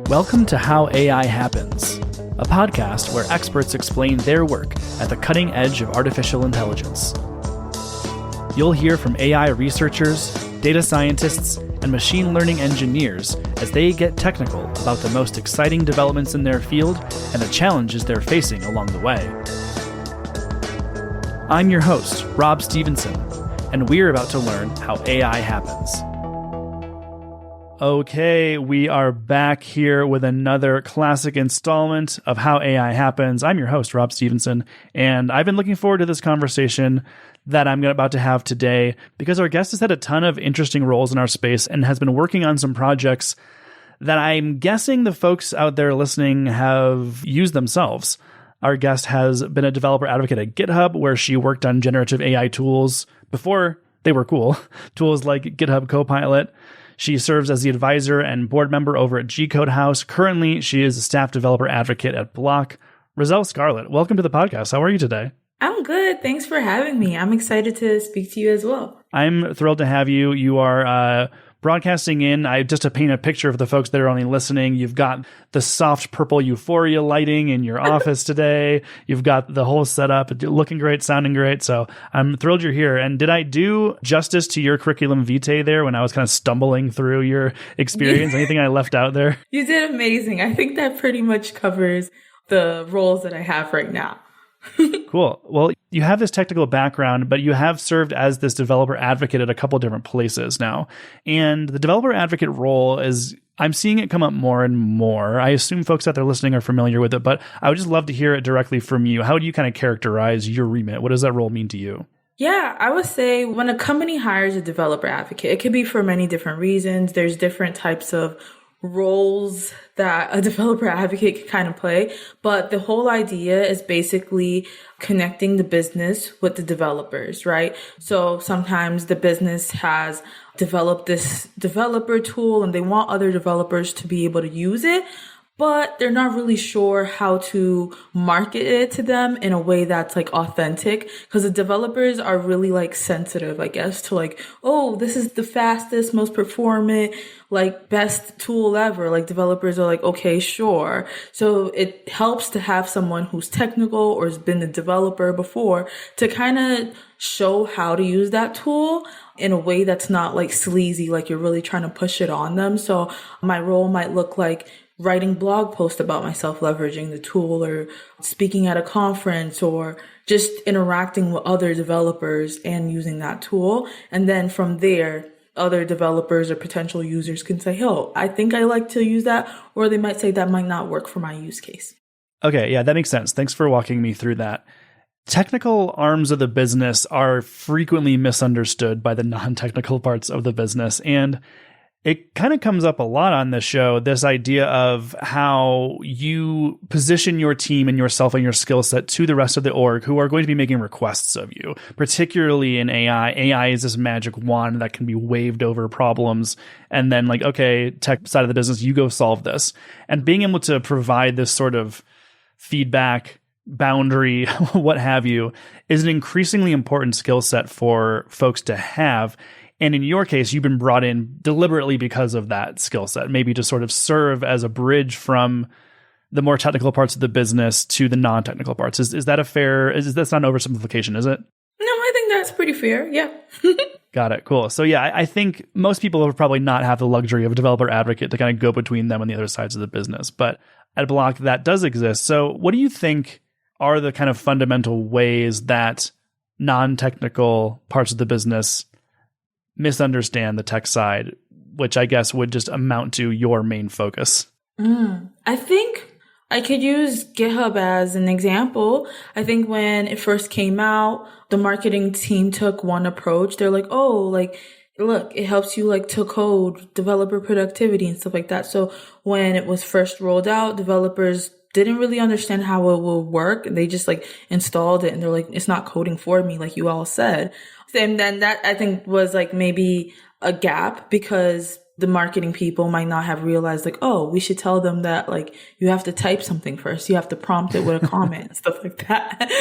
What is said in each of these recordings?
Welcome to How AI Happens, a podcast where experts explain their work at the cutting edge of artificial intelligence. You'll hear from AI researchers, data scientists, and machine learning engineers as they get technical about the most exciting developments in their field and the challenges they're facing along the way. I'm your host, Rob Stevenson, and we're about to learn how AI happens. Okay, we are back here with another classic installment of How AI Happens. I'm your host, Rob Stevenson, and I've been looking forward to this conversation that I'm about to have today because our guest has had a ton of interesting roles in our space and has been working on some projects that I'm guessing the folks out there listening have used themselves. Our guest has been a developer advocate at GitHub, where she worked on generative AI tools before they were cool, tools like GitHub Copilot. She serves as the advisor and board member over at G-Code House. Currently, she is a staff developer advocate at Block. Rizel Scarlett, welcome to the podcast. How are you today? I'm good. Thanks for having me. I'm excited to speak to you as well. I'm thrilled to have you. You are broadcasting in. Just to paint a picture for the folks that are only listening, you've got the soft purple euphoria lighting in your office today. You've got the whole setup looking great, sounding great. So I'm thrilled you're here. And did I do justice to your curriculum vitae there when I was kind of stumbling through your experience? Anything I left out there? You did amazing. I think that pretty much covers the roles that I have right now. Cool. Well, you have this technical background, but you have served as this developer advocate at a couple different places now. And the developer advocate role I'm seeing it come up more and more. I assume folks out there listening are familiar with it, but I would just love to hear it directly from you. How do you kind of characterize your remit? What does that role mean to you? Yeah, I would say when a company hires a developer advocate, it could be for many different reasons. There's different types of roles that a developer advocate can kind of play. But the whole idea is basically connecting the business with the developers, right? So sometimes the business has developed this developer tool and they want other developers to be able to use it, but they're not really sure how to market it to them in a way that's like authentic, because the developers are really like sensitive, I guess, to like, oh, this is the fastest, most performant, like best tool ever. Like developers are like, okay, sure. So it helps to have someone who's technical or has been a developer before to kind of show how to use that tool in a way that's not like sleazy, like you're really trying to push it on them. So my role might look like writing blog posts about myself leveraging the tool, or speaking at a conference, or just interacting with other developers and using that tool. And then from there, other developers or potential users can say, oh, I think I like to use that. Or they might say that might not work for my use case. Okay, yeah, that makes sense. Thanks for walking me through that. Technical arms of the business are frequently misunderstood by the non-technical parts of the business. And it kind of comes up a lot on this show, this idea of how you position your team and yourself and your skill set to the rest of the org who are going to be making requests of you, particularly in AI. AI is this magic wand that can be waved over problems and then like, okay, tech side of the business, you go solve this. And being able to provide this sort of feedback, boundary, what have you, is an increasingly important skill set for folks to have. And in your case, you've been brought in deliberately because of that skill set, maybe to sort of serve as a bridge from the more technical parts of the business to the non-technical parts. Is that a fair, that's not an oversimplification, is it? No, I think that's pretty fair. Yeah. Got it. Cool. So yeah, I think most people will probably not have the luxury of a developer advocate to kind of go between them and the other sides of the business. But at Block, that does exist. So what do you think are the kind of fundamental ways that non-technical parts of the business misunderstand the tech side, which I guess would just amount to your main focus? I think I could use GitHub as an example. I think when it first came out, the marketing team took one approach. They're like, oh, like, look, it helps you like to code, developer productivity and stuff like that. So when it was first rolled out, developers didn't really understand how it will work. They just like installed it and they're like, it's not coding for me, like you all said. And then that I think was like maybe a gap, because the marketing people might not have realized like, oh, we should tell them that like you have to type something first. You have to prompt it with a comment and stuff like that.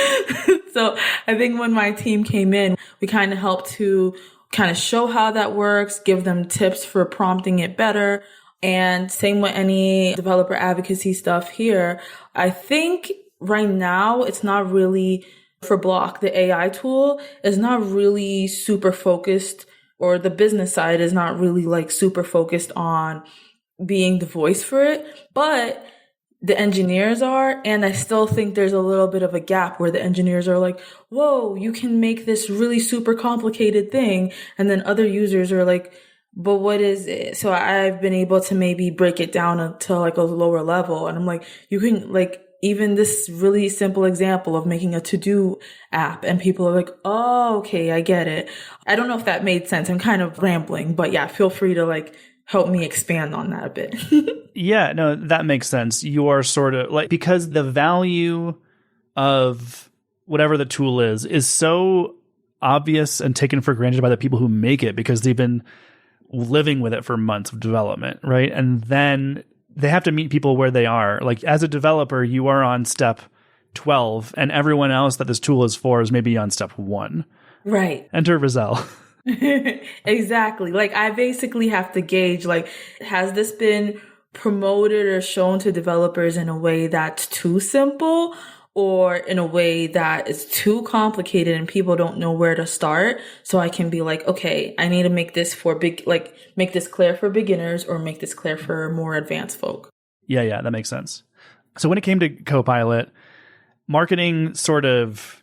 So I think when my team came in, we kind of helped to kind of show how that works, give them tips for prompting it better. And same with any developer advocacy stuff here. I think right now it's not really for Block. The AI tool is not really super focused, or the business side is not really like super focused on being the voice for it, but the engineers are. And I still think there's a little bit of a gap where the engineers are like, whoa, you can make this really super complicated thing. And then other users are like, but what is it? So I've been able to maybe break it down to like a lower level. And I'm like, you can like, even this really simple example of making a to-do app, and people are like, oh, okay, I get it. I don't know if that made sense. I'm kind of rambling, but yeah, feel free to like help me expand on that a bit. Yeah, no, that makes sense. You are sort of like, because the value of whatever the tool is so obvious and taken for granted by the people who make it because they've been living with it for months of development, right? And then they have to meet people where they are. Like as a developer, you are on step 12 and everyone else that this tool is for is maybe on step 1. Right. Enter Rizel. Exactly. Like I basically have to gauge, like, has this been promoted or shown to developers in a way that's too simple or in a way that is too complicated and people don't know where to start? So I can be like, okay, I need to make this make this clear for beginners or make this clear for more advanced folk. Yeah, that makes sense. So when it came to Copilot, marketing sort of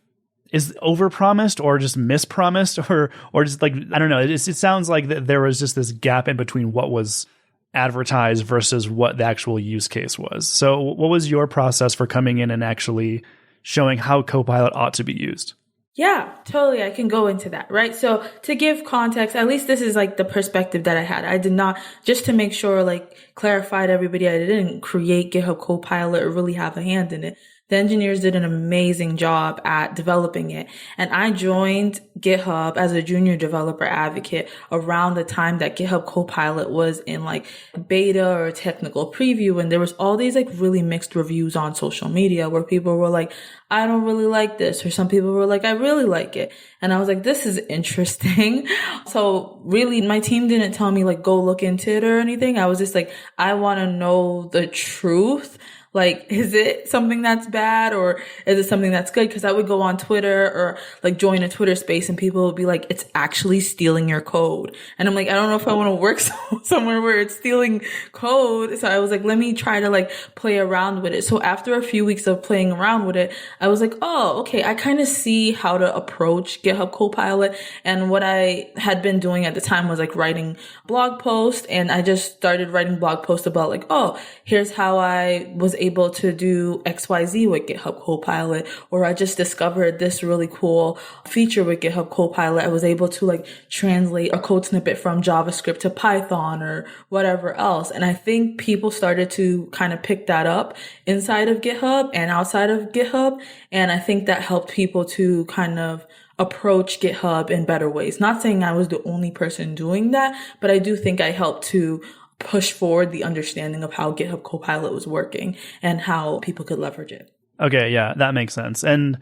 is overpromised or just mispromised or just like, I don't know. It sounds like there was just this gap in between what was advertised versus what the actual use case was. So what was your process for coming in and actually showing how Copilot ought to be used? Yeah, totally. I can go into that, right? So to give context, at least this is like the perspective that I had. I did not, just to make sure, like clarify to everybody, I didn't create GitHub Copilot or really have a hand in it. The engineers did an amazing job at developing it. And I joined GitHub as a junior developer advocate around the time that GitHub Copilot was in like beta or technical preview. And there was all these like really mixed reviews on social media where people were like, I don't really like this. Or some people were like, I really like it. And I was like, this is interesting. So really my team didn't tell me like, go look into it or anything. I was just like, I want to know the truth. Like, is it something that's bad or is it something that's good? Because I would go on Twitter or like join a Twitter space and people would be like, it's actually stealing your code. And I'm like, I don't know if I want to work somewhere where it's stealing code. So I was like, let me try to like play around with it. So after a few weeks of playing around with it, I was like, oh, okay, I kind of see how to approach GitHub Copilot. And what I had been doing at the time was like writing blog posts. And I just started writing blog posts about like, oh, here's how I was able to do XYZ with GitHub Copilot, or I just discovered this really cool feature with GitHub Copilot. I was able to like translate a code snippet from JavaScript to Python or whatever else. And I think people started to kind of pick that up inside of GitHub and outside of GitHub. And I think that helped people to kind of approach GitHub in better ways. Not saying I was the only person doing that, but I do think I helped to push forward the understanding of how GitHub Copilot was working and how people could leverage it. Okay, yeah, that makes sense. And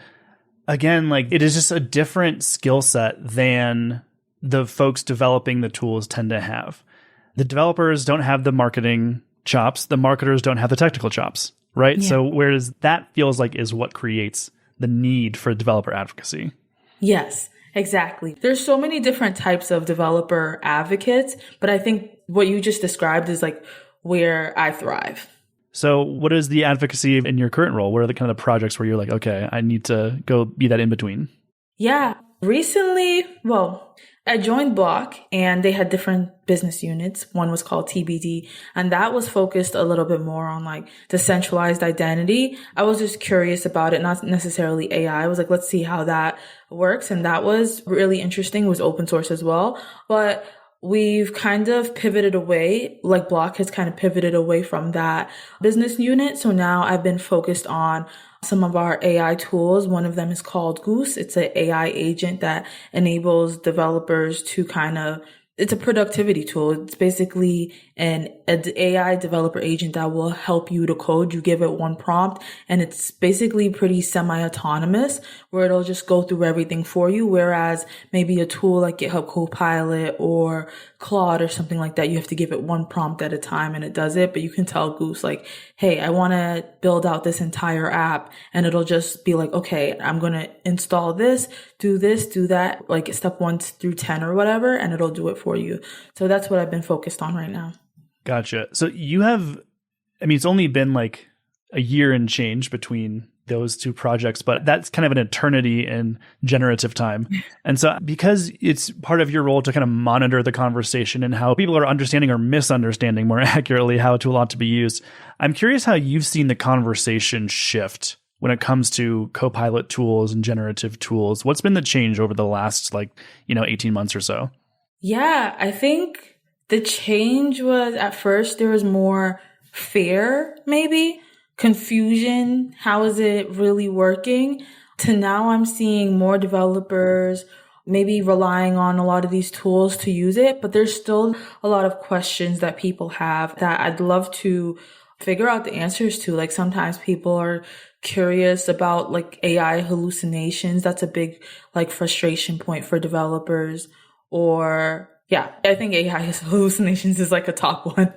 again, like it is just a different skill set than the folks developing the tools tend to have. The developers don't have the marketing chops. The marketers don't have the technical chops, right? Yeah. So whereas that feels like is what creates the need for developer advocacy. Yes, exactly. There's so many different types of developer advocates, but I think what you just described is like where I thrive. So what is the advocacy in your current role? What are the kind of the projects where you're like, okay, I need to go be that in between? Yeah. Recently, I joined Block and they had different business units. One was called TBD, and that was focused a little bit more on like decentralized identity. I was just curious about it, not necessarily AI. I was like, let's see how that works. And that was really interesting. It was open source as well. But we've kind of pivoted away, like Block has kind of pivoted away from that business unit. So now I've been focused on some of our AI tools. One of them is called Goose. It's an AI agent that enables developers to kind of it's a productivity tool. It's basically an AI developer agent that will help you to code. You give it one prompt and it's basically pretty semi-autonomous where it'll just go through everything for you. Whereas maybe a tool like GitHub Copilot or Claude or something like that, you have to give it one prompt at a time and it does it. But you can tell Goose like, hey, I want to build out this entire app, and it'll just be like, okay, I'm going to install this, do that, like step 1 through 10 or whatever, and it'll do it for you. So that's what I've been focused on right now. Gotcha. So you have, I mean, it's only been like a year and change between those two projects, but that's kind of an eternity in generative time. And so because it's part of your role to kind of monitor the conversation and how people are understanding or misunderstanding more accurately how a tool ought to be used, I'm curious how you've seen the conversation shift when it comes to Copilot tools and generative tools. What's been the change over the last 18 months or so? Yeah, I think the change was at first there was more fear, maybe confusion. How is it really working? To now I'm seeing more developers maybe relying on a lot of these tools to use it, but there's still a lot of questions that people have that I'd love to figure out the answers to. Like sometimes people are curious about like AI hallucinations. That's a big like frustration point for developers. Or yeah, I think AI hallucinations is like a top one.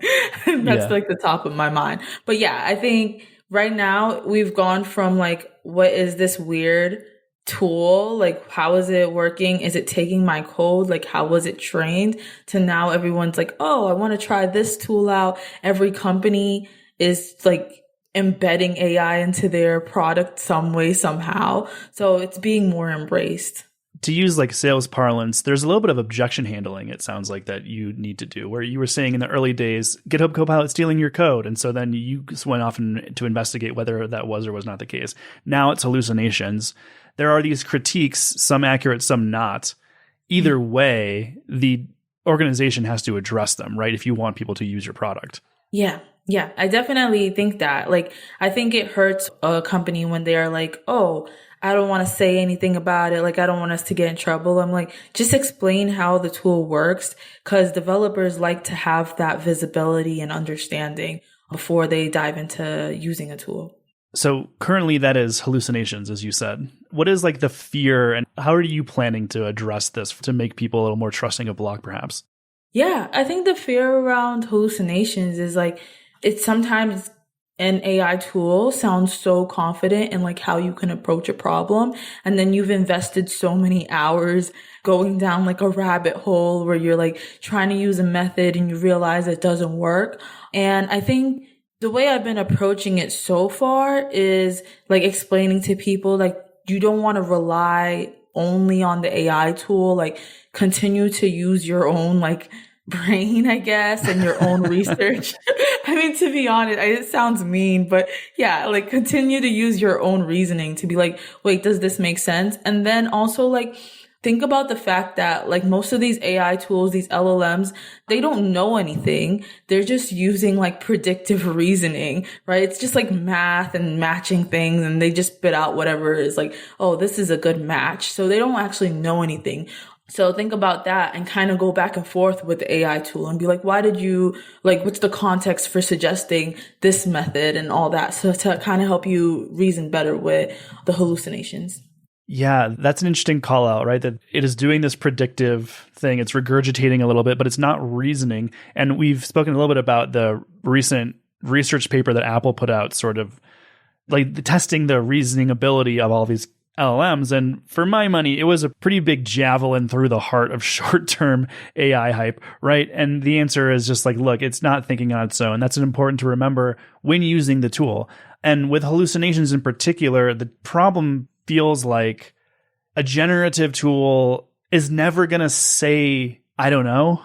That's like the top of my mind. But yeah, I think right now we've gone from like, what is this weird tool? Like, how is it working? Is it taking my code? Like, how was it trained? To now everyone's like, oh, I want to try this tool out. Every company is like embedding AI into their product some way, somehow. So it's being more embraced. To use like sales parlance, there's a little bit of objection handling, it sounds like, that you need to do, where you were saying in the early days, GitHub Copilot stealing your code. And so then you just went off to investigate whether that was or was not the case. Now it's hallucinations. There are these critiques, some accurate, some not. Either way, the organization has to address them, right? If you want people to use your product. Yeah. Yeah, I definitely think that. Like, I think it hurts a company when they're like, oh, I don't want to say anything about it. Like, I don't want us to get in trouble. I'm like, just explain how the tool works, because developers like to have that visibility and understanding before they dive into using a tool. So currently that is hallucinations, as you said. What is like the fear, and how are you planning to address this to make people a little more trusting of Block, perhaps? Yeah, I think the fear around hallucinations is like, it's sometimes an AI tool sounds so confident in like how you can approach a problem. And then you've invested so many hours going down like a rabbit hole where you're like trying to use a method and you realize it doesn't work. And I think the way I've been approaching it so far is like explaining to people, like, you don't want to rely only on the AI tool, like continue to use your own like brain, I guess, and your own research. I mean, to be honest, it sounds mean, but yeah, like continue to use your own reasoning to be like, wait, does this make sense? And then also like, think about the fact that like most of these AI tools, these LLMs, they don't know anything. They're just using like predictive reasoning, right? It's just like math and matching things, and they just spit out whatever is like, oh, this is a good match. So they don't actually know anything. So think about that and kind of go back and forth with the AI tool and be like, why did you, like, what's the context for suggesting this method and all that? So to kind of help you reason better with the hallucinations. Yeah, that's an interesting call out, right? That it is doing this predictive thing. It's regurgitating a little bit, but it's not reasoning. And we've spoken a little bit about the recent research paper that Apple put out, sort of like testing the reasoning ability of all these LLMs. And for my money, it was a pretty big javelin through the heart of short-term AI hype, right? And the answer is just like, look, it's not thinking on its own. That's important to remember when using the tool. And with hallucinations in particular, the problem feels like a generative tool is never going to say, I don't know,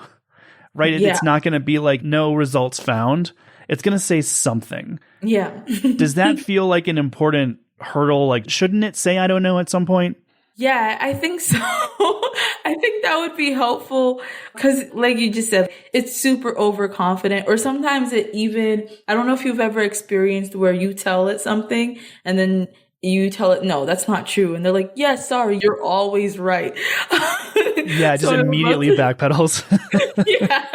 right? Yeah. It's not going to be like, no results found. It's going to say something. Yeah. Does that feel like an important hurdle? Like, shouldn't it say, I don't know, at some point? Yeah, I think so. I think that would be helpful because, like you just said, it's super overconfident, or sometimes it even, I don't know if you've ever experienced where you tell it something and then you tell it, no, that's not true. And they're like, yes, sorry, you're always right. Yeah, just So I would love immediately to, backpedals. yeah.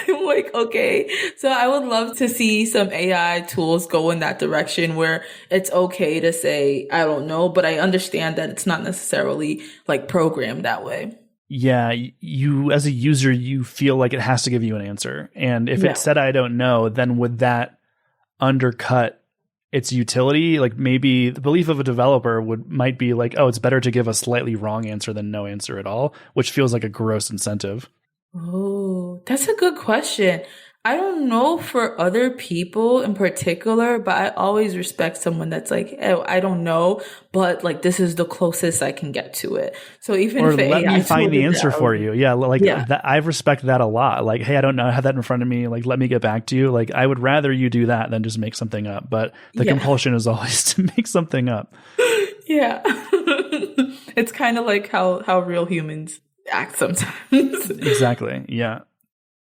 I'm like, okay. So I would love to see some AI tools go in that direction where it's okay to say, I don't know, but I understand that it's not necessarily like programmed that way. Yeah, you as a user, you feel like it has to give you an answer. And if it Yeah. said, I don't know, then would that undercut its utility? Like maybe the belief of a developer might be like, oh, it's better to give a slightly wrong answer than no answer at all, which feels like a gross incentive. Oh, that's a good question. I don't know for other people in particular, but I always respect someone that's like, oh, I don't know, but like this is the closest I can get to it. So even Or if the let me AI find tool the did answer that, I for would you. be, Yeah, like yeah, that, I respect that a lot. Like, hey, I don't know, I have that in front of me. Like, let me get back to you. Like, I would rather you do that than just make something up. But the yeah, compulsion is always to make something up. yeah. It's kind of like how real humans act sometimes. Exactly. Yeah.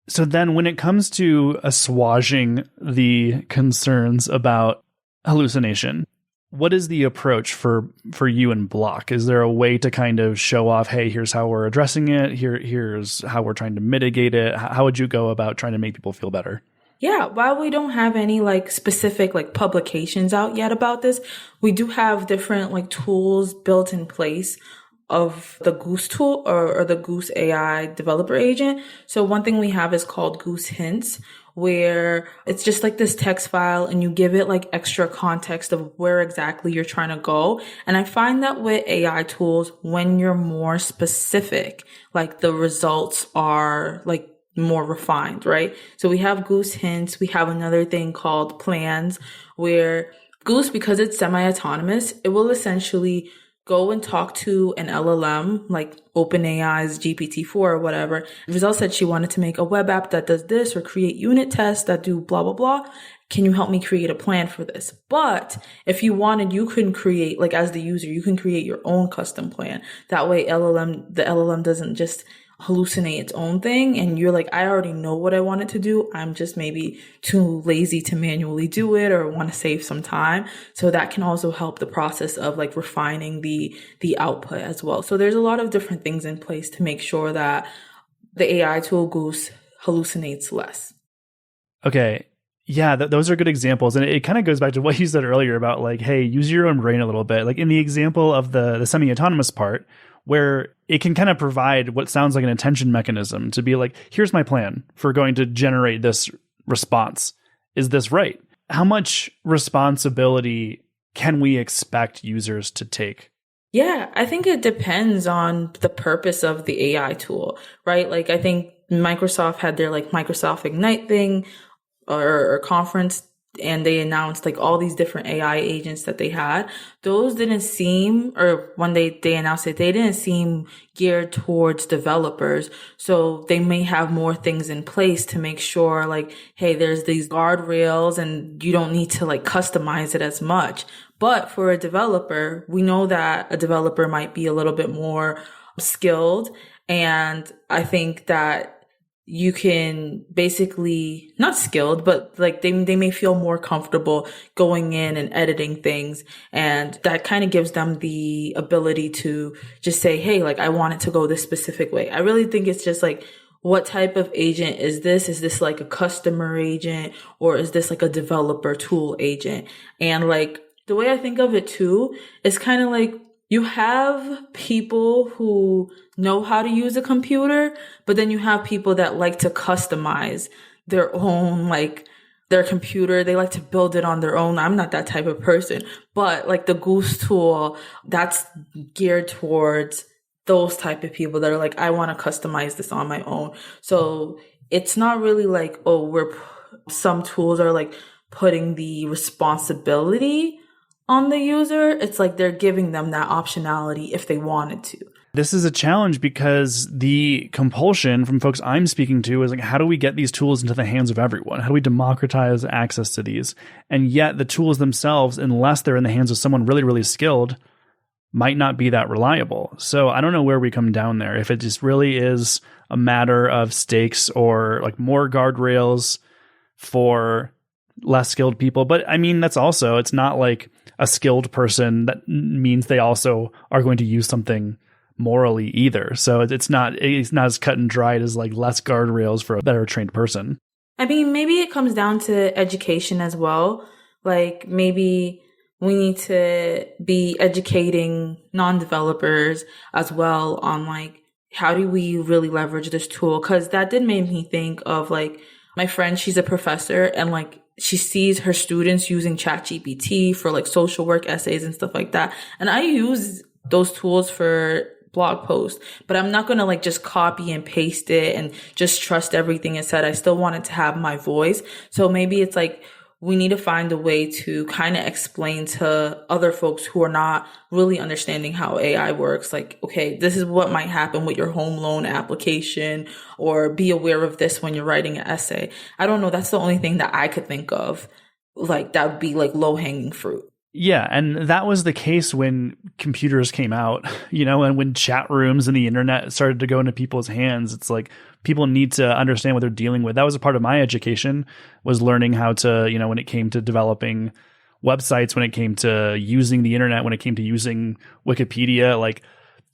So then when it comes to assuaging the concerns about hallucination, what is the approach for you and Block? Is there a way to kind of show off, hey, here's how we're addressing it, here's how we're trying to mitigate it? How would you go about trying to make people feel better? Yeah, while we don't have any like specific like publications out yet about this, we do have different like tools built in place of the Goose tool or the Goose AI developer agent. So one thing we have is called Goose Hints, where it's just like this text file and you give it like extra context of where exactly you're trying to go. And I find that with AI tools, when you're more specific, like the results are like more refined, right? So we have Goose Hints. We have another thing called Plans where Goose, because it's semi-autonomous, it will essentially go and talk to an LLM, like OpenAI's GPT-4 or whatever. Rizel said she wanted to make a web app that does this or create unit tests that do blah, blah, blah. Can you help me create a plan for this? But if you wanted, you can create, like as the user, you can create your own custom plan. That way the LLM doesn't just hallucinate its own thing and you're like, I already know what I want it to do. I'm just maybe too lazy to manually do it or want to save some time. So that can also help the process of like refining the output as well. So there's a lot of different things in place to make sure that the AI tool Goose hallucinates less. Okay. Yeah, those are good examples. And it kind of goes back to what you said earlier about like, hey, use your own brain a little bit. Like in the example of the semi-autonomous part, where it can kind of provide what sounds like an attention mechanism to be like, here's my plan for going to generate this response. Is this right? How much responsibility can we expect users to take? Yeah, I think it depends on the purpose of the AI tool, right? Like I think Microsoft had their like Microsoft Ignite thing or conference and they announced like all these different AI agents that they had. Those didn't seem, or when they announced it, they didn't seem geared towards developers. So they may have more things in place to make sure like, hey, there's these guardrails and you don't need to like customize it as much. But for a developer, we know that a developer might be a little bit more skilled. And I think that you can basically not skilled, but like they may feel more comfortable going in and editing things. And that kind of gives them the ability to just say, hey, like I want it to go this specific way. I really think it's just like, what type of agent is this? Is this like a customer agent or is this like a developer tool agent? And like the way I think of it too is kind of like, you have people who know how to use a computer, but then you have people that like to customize their own, like their computer. They like to build it on their own. I'm not that type of person, but like the Goose tool, that's geared towards those type of people that are like, I want to customize this on my own. So it's not really like, oh, some tools are like putting the responsibility on the user. It's like they're giving them that optionality if they wanted to. This is a challenge because the compulsion from folks I'm speaking to is like, how do we get these tools into the hands of everyone? How do we democratize access to these? And yet the tools themselves, unless they're in the hands of someone really, really skilled, might not be that reliable. So I don't know where we come down there. If it just really is a matter of stakes or like more guardrails for less skilled people. But I mean, that's also, it's not like a skilled person that means they also are going to use something morally either. So it's not as cut and dried as like less guardrails for a better trained person. I mean, maybe it comes down to education as well. Like maybe we need to be educating non-developers as well on like, how do we really leverage this tool? Cause that did make me think of like my friend, she's a professor and like she sees her students using ChatGPT for like social work essays and stuff like that. And I use those tools for blog posts, but I'm not going to like just copy and paste it and just trust everything it said. I still want it to have my voice. So maybe it's like, we need to find a way to kind of explain to other folks who are not really understanding how AI works. Like, okay, this is what might happen with your home loan application, or be aware of this when you're writing an essay. I don't know. That's the only thing that I could think of. Like that would be like low hanging fruit. Yeah, and that was the case when computers came out, and when chat rooms and the internet started to go into people's hands. It's like people need to understand what they're dealing with. That was a part of my education, was learning how to, when it came to developing websites, when it came to using the internet, when it came to using Wikipedia, like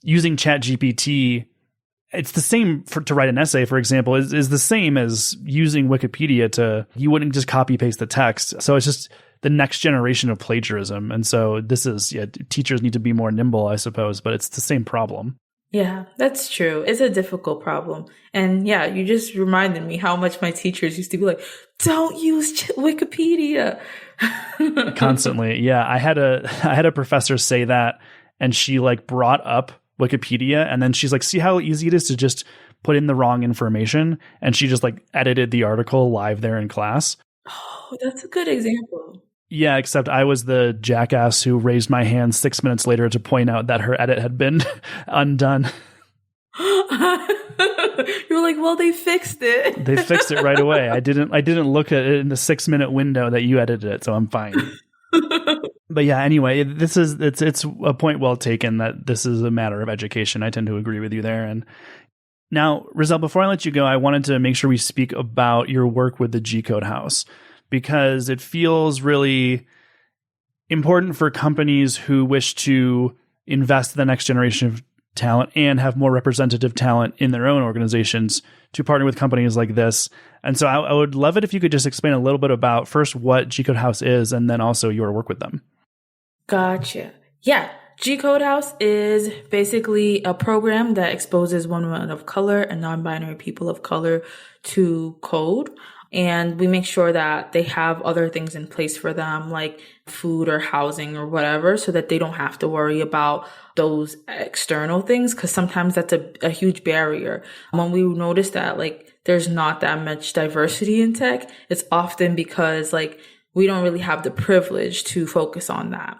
using ChatGPT. It's the same to write an essay, for example, is the same as using Wikipedia you wouldn't just copy paste the text. So it's just the next generation of plagiarism. And so teachers need to be more nimble, I suppose, but it's the same problem. Yeah, that's true. It's a difficult problem. And yeah, you just reminded me how much my teachers used to be like, don't use Wikipedia. Constantly. Yeah. I had a professor say that, and she like brought up Wikipedia, and then she's like, see how easy it is to just put in the wrong information. And she just like edited the article live there in class. Oh, that's a good example. Yeah, except I was the jackass who raised my hand 6 minutes later to point out that her edit had been undone. You're like, well, they fixed it. They fixed it right away. I didn't look at it in the 6-minute window that you edited it, so I'm fine. But yeah, anyway, it's a point well taken that this is a matter of education. I tend to agree with you there. And now, Rizel, before I let you go, I wanted to make sure we speak about your work with the G-Code House, because it feels really important for companies who wish to invest in the next generation of talent and have more representative talent in their own organizations to partner with companies like this. And so I would love it if you could just explain a little bit about first what G-Code House is, and then also your work with them. Gotcha. Yeah. G-Code House is basically a program that exposes women of color and non-binary people of color to code. And we make sure that they have other things in place for them, like food or housing or whatever, so that they don't have to worry about those external things, because sometimes that's a huge barrier. When we notice that like there's not that much diversity in tech, it's often because like we don't really have the privilege to focus on that.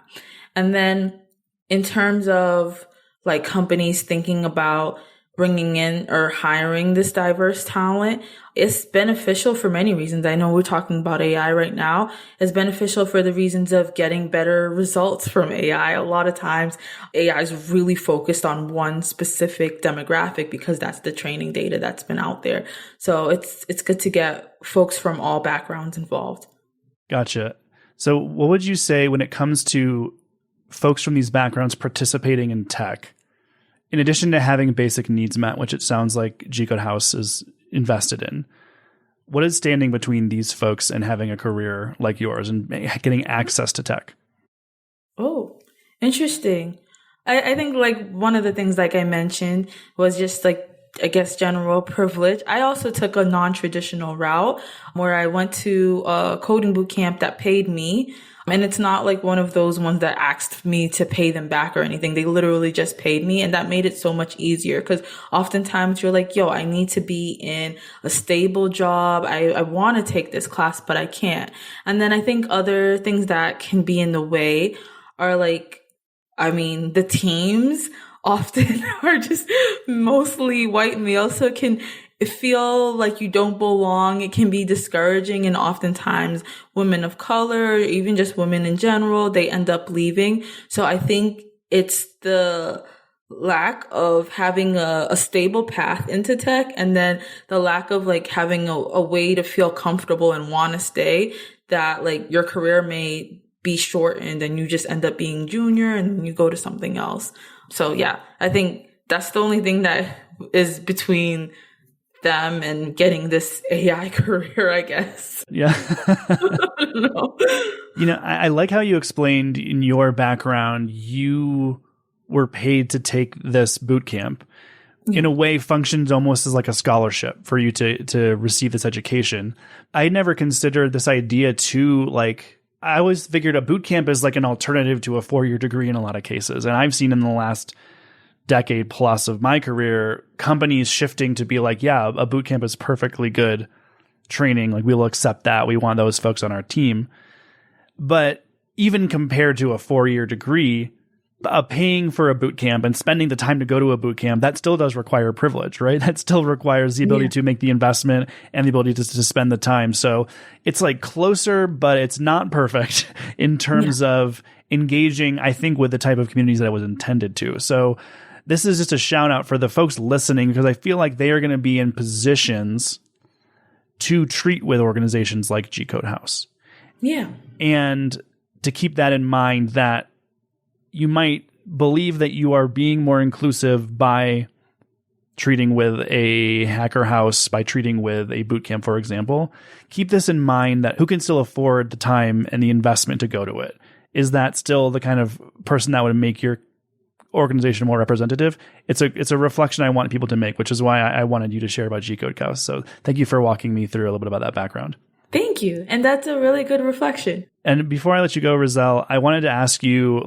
And then in terms of like companies thinking about bringing in or hiring this diverse talent, it's beneficial for many reasons. I know we're talking about AI right now. It's beneficial for the reasons of getting better results from AI. A lot of times AI is really focused on one specific demographic because that's the training data that's been out there. So it's good to get folks from all backgrounds involved. Gotcha. So what would you say when it comes to folks from these backgrounds participating in tech, in addition to having basic needs met, which it sounds like G-Code House is invested in? What is standing between these folks and having a career like yours and getting access to tech? Oh, interesting. I think like one of the things like I mentioned was just like, I guess, general privilege. I also took a non-traditional route where I went to a coding boot camp that paid me. And it's not like one of those ones that asked me to pay them back or anything. They literally just paid me. And that made it so much easier, because oftentimes you're like, yo, I need to be in a stable job. I want to take this class, but I can't. And then I think other things that can be in the way are like, the teams often are just mostly white males, so it can feel like you don't belong. It can be discouraging, and oftentimes women of color, even just women in general, they end up leaving. So I think it's the lack of having a stable path into tech, and then the lack of like having a way to feel comfortable and want to stay, that like your career may be shortened and you just end up being junior and then you go to something else. So yeah, I think that's the only thing that is between them and getting this AI career, I guess. Yeah. No. I like how you explained in your background, you were paid to take this boot camp. In a way, functions almost as like a scholarship for you to receive this education. I never considered this idea to I always figured a boot camp is like an alternative to a 4-year degree in a lot of cases. And I've seen in the last decade plus of my career, companies shifting to be like, yeah, a boot camp is perfectly good training. Like, we'll accept that. We want those folks on our team. But even compared to a 4-year degree, paying for a boot camp and spending the time to go to a boot camp, that still does require privilege, right? That still requires the ability to make the investment and the ability to spend the time. So it's like closer, but it's not perfect in terms of engaging, I think, with the type of communities that it was intended to. So this is just a shout out for the folks listening, because I feel like they are going to be in positions to treat with organizations like G Code House. Yeah. And to keep that in mind, that you might believe that you are being more inclusive by treating with a hacker house, by treating with a boot camp, for example. Keep this in mind, that who can still afford the time and the investment to go to it? Is that still the kind of person that would make your organization more representative? It's a reflection I want people to make, which is why I wanted you to share about G Code House. So thank you for walking me through a little bit about that background. Thank you. And that's a really good reflection. And before I let you go, Rizel, I wanted to ask you,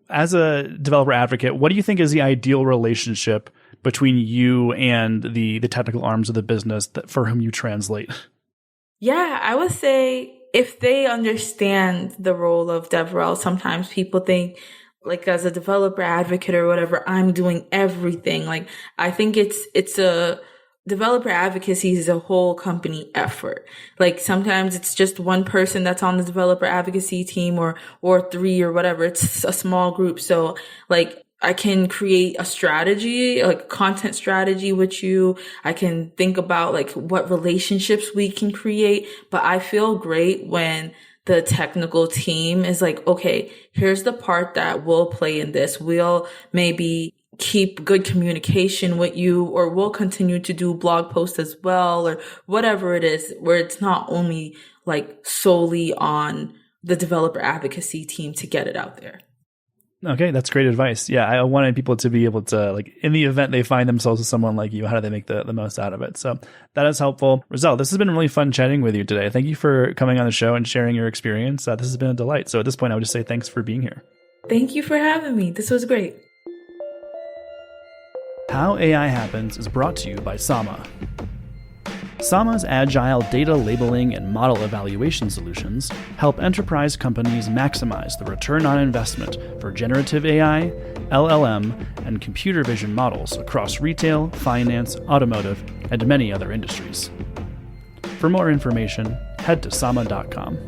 as a developer advocate, what do you think is the ideal relationship between you and the technical arms of the business for whom you translate? Yeah, I would say if they understand the role of DevRel, sometimes people think, as a developer advocate or whatever, I'm doing everything. I think it's a developer advocacy is a whole company effort. Sometimes it's just one person that's on the developer advocacy team or 3 or whatever. It's a small group. So I can create a strategy, a content strategy with you. I can think about what relationships we can create, but I feel great when the technical team is okay, here's the part that we'll play in this. We'll maybe keep good communication with you, or we'll continue to do blog posts as well, or whatever it is, where it's not only solely on the developer advocacy team to get it out there. Okay, that's great advice. Yeah, I wanted people to be able to, in the event they find themselves with someone like you, how do they make the most out of it? So that is helpful. Rizel, this has been really fun chatting with you today. Thank you for coming on the show and sharing your experience. This has been a delight. So at this point, I would just say thanks for being here. Thank you for having me. This was great. How AI Happens is brought to you by Sama. Sama's agile data labeling and model evaluation solutions help enterprise companies maximize the return on investment for generative AI, LLM, and computer vision models across retail, finance, automotive, and many other industries. For more information, head to sama.com.